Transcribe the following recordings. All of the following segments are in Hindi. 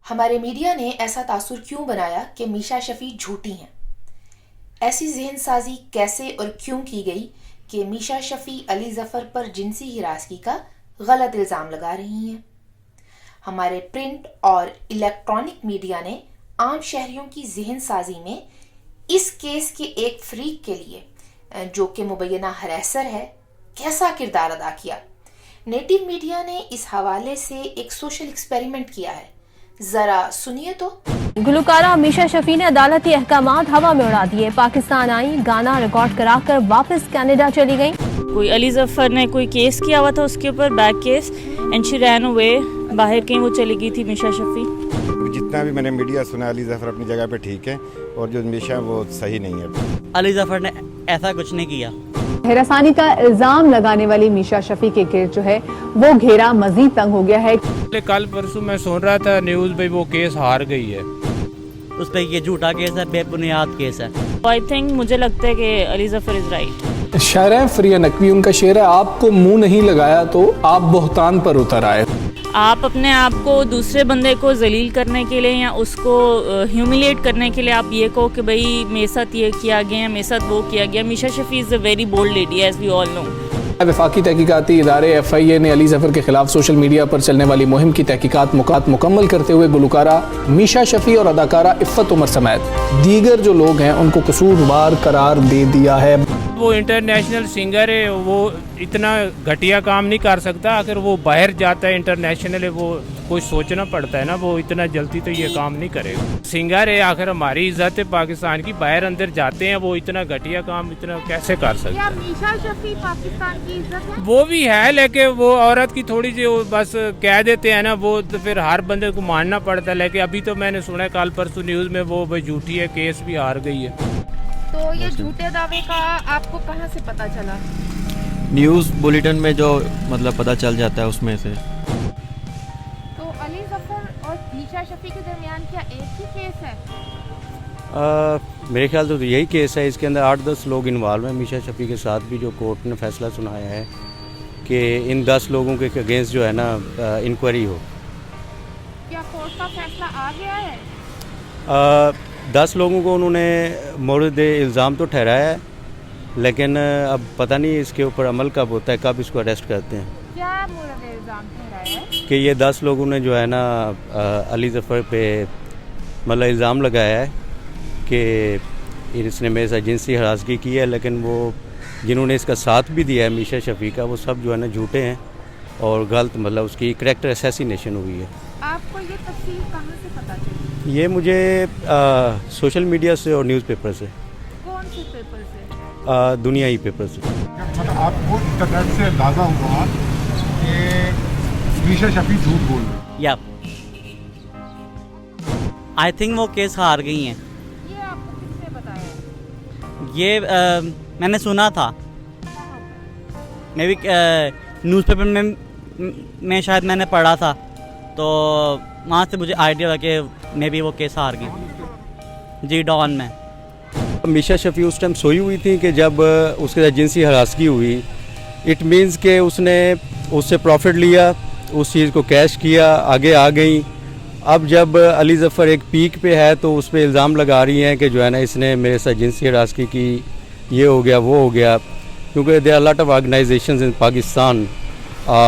हमारे मीडिया ने ऐसा तासुर क्यों बनाया कि मीशा शफी झूठी हैं? ऐसी जहनसाजी कैसे और क्यों की गई कि मीशा शफी अली जफर पर जिनसी हिरासगी का गलत इल्ज़ाम लगा रही हैं? हमारे प्रिंट और इलेक्ट्रॉनिक मीडिया ने आम शहरियों की जहनसाजी में इस केस के एक फ्रीक के लिए जो कि मुबैना हरैसर है कैसा किरदार अदा किया? नेटिव मीडिया ने इस हवाले से एक सोशल एक्सपेरिमेंट किया है, जरा सुनिए तो। गुलकारा मीशा शफी ने अदालती अहकामात हवा में उड़ा दिए। पाकिस्तान आई, गाना रिकॉर्ड कराकर वापस कनाडा चली गई। कोई अली जफर ने कोई केस किया हुआ था उसके ऊपर, back case, and she ran away, बाहर कहीं वो चली गई थी मीशा शफी। जितना भी मैंने मीडिया सुना, अली जफर अपनी जगह पे ठीक है और जो मीशा वो सही नहीं है। अली जफर ने ऐसा कुछ नहीं किया। हिरासानी का इल्जाम लगाने वाली मीशा शफी के गिर्द जो है वो घेरा मजीद तंग हो गया है। कल परसों मैं सुन रहा था न्यूज़ में वो केस हार गई है। उस पर ये झूठा केस है, बेबुनियाद केस है। आई थिंक मुझे लगता है कि अली जफर इज राइट। शायर हैं फरिया नकवी, उनका शेर है, आपको मुंह नहीं लगाया तो आप बोहतान पर उतर आए। आप अपने आप को दूसरे बंदे को जलील करने के लिए या उसको ह्यूमिलिएट करने के लिए आप ये कहो कि भाई मेरे साथ ये किया गया है, मेरे साथ वो किया गया। Meesha Shafi is a very bold lady as we all know. वफाकी तहकीकाती इदारे FIA ने अली जफर के खिलाफ सोशल मीडिया पर चलने वाली मुहिम की तहकीकात मुकम्मल करते हुए गुलकारा मीशा शफी और अदाकारा इफ़्फ़त उमर समेत दीगर जो लोग हैं उनको कसूरवार करार दे दिया है। वो इंटरनेशनल सिंगर है, वो इतना घटिया काम नहीं कर सकता। अगर वो बाहर जाता है इंटरनेशनल, वो कुछ सोचना पड़ता है ना, वो इतना जल्दी तो ये काम नहीं करेगा। सिंगर है, आखिर हमारी इज्जत है पाकिस्तान की, बाहर अंदर जाते हैं, वो इतना घटिया काम इतना कैसे कर सकते हैं? मीशा शफी पाकिस्तान की इज्जत है? वो भी है, लेकिन वो औरत की थोड़ी सी बस कह देते हैं ना, वो तो फिर हर बंदे को मानना पड़ता है। लेकिन अभी तो मैंने सुना कल परसों न्यूज़ में वो भाई झूठी है, केस भी हार गई है। तो ये झूठे दावे का आपको कहाँ से पता चला? न्यूज़ बुलेटिन में जो मतलब पता चल जाता है उसमें से। तो अली जफर और मीशा शफी के दरमियान क्या एक ही केस है? मेरे ख्याल से तो यही केस है। इसके अंदर 8-10 लोग इन्वॉल्व हैं। मीशा शफी के साथ भी जो कोर्ट ने फैसला सुनाया है कि इन 10 लोगों के अगेंस्ट जो है ना इंक्वायरी हो। क्या कोर्ट का फैसला आ गया है? 10 लोगों को उन्होंने मोर्द इल्ज़ाम तो ठहराया है, लेकिन अब पता नहीं इसके ऊपर अमल कब होता है, कब इसको अरेस्ट करते हैं। क्या मोर्द इल्ज़ाम ठहराया है? कि ये 10 लोगों ने जो है ना अली जफर पे मतलब इल्ज़ाम लगाया है कि इसने मेरे साथ जिनसी हरासगी की है, लेकिन वो जिन्होंने इसका साथ भी दिया है मीशा शफी का, वो सब जो है ना झूठे हैं और गलत, मतलब उसकी करैक्टर असैसिनेशन हुई है। आपको ये तफसील कहाँ से पता चली? ये मुझे सोशल मीडिया से और न्यूज़पेपर से। कौन से पेपर से? दुनियाई पेपर से। मतलब आपको इंटरनेट से अंदाजा हुआ कि मीशा शफी झूठ बोल रही? या आई थिंक वो केस हार गई हैं। ये आपको किसने बताया? ये मैंने सुना था, मैं भी न्यूज़पेपर में शायद मैंने पढ़ा था, तो वहाँ से मुझे आइडिया लगा कि मे बी वो केस हार गई। जी, डॉन में। मीशा शफी उस टाइम सोई हुई थी कि जब उसके साथ जिनसी हरासगी हुई। इट मीन्स के उसने उससे प्रॉफिट लिया, उस चीज़ को कैश किया, आगे आ गई। अब जब अली जफर एक पीक पे है तो उस पर इल्ज़ाम लगा रही हैं कि जो है ना इसने मेरे साथ जिनसी हरासगी की, ये हो गया वो हो गया। क्योंकि there are lot of organizations in Pakistan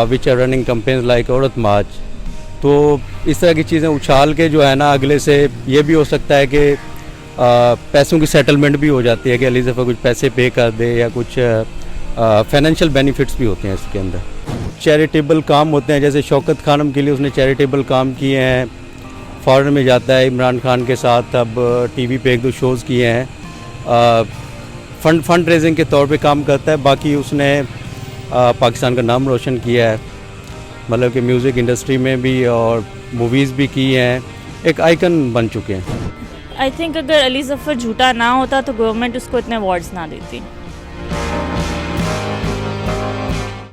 which are running campaigns like Aurat march. तो इस तरह की चीज़ें उछाल के जो है ना अगले से ये भी हो सकता है कि पैसों की सेटलमेंट भी हो जाती है कि अली जफर कुछ पैसे पे कर दे, या कुछ फाइनेंशियल बेनिफिट्स भी होते हैं इसके अंदर। चैरिटेबल काम होते हैं, जैसे शौकत खानम के लिए उसने चैरिटेबल काम किए हैं, फॉरेन में जाता है इमरान खान के साथ, अब TV पे 1-2 शोज़ किए हैं, फंड रेजिंग के तौर पे काम करता है। बाकी उसने पाकिस्तान का नाम रोशन किया है, मतलब कि म्यूज़िक इंडस्ट्री में भी और मूवीज़ भी की हैं, एक आइकन बन चुके हैं। आई थिंक अगर अली जफर झूठा ना होता तो गवर्नमेंट उसको इतने अवार्ड्स ना देती।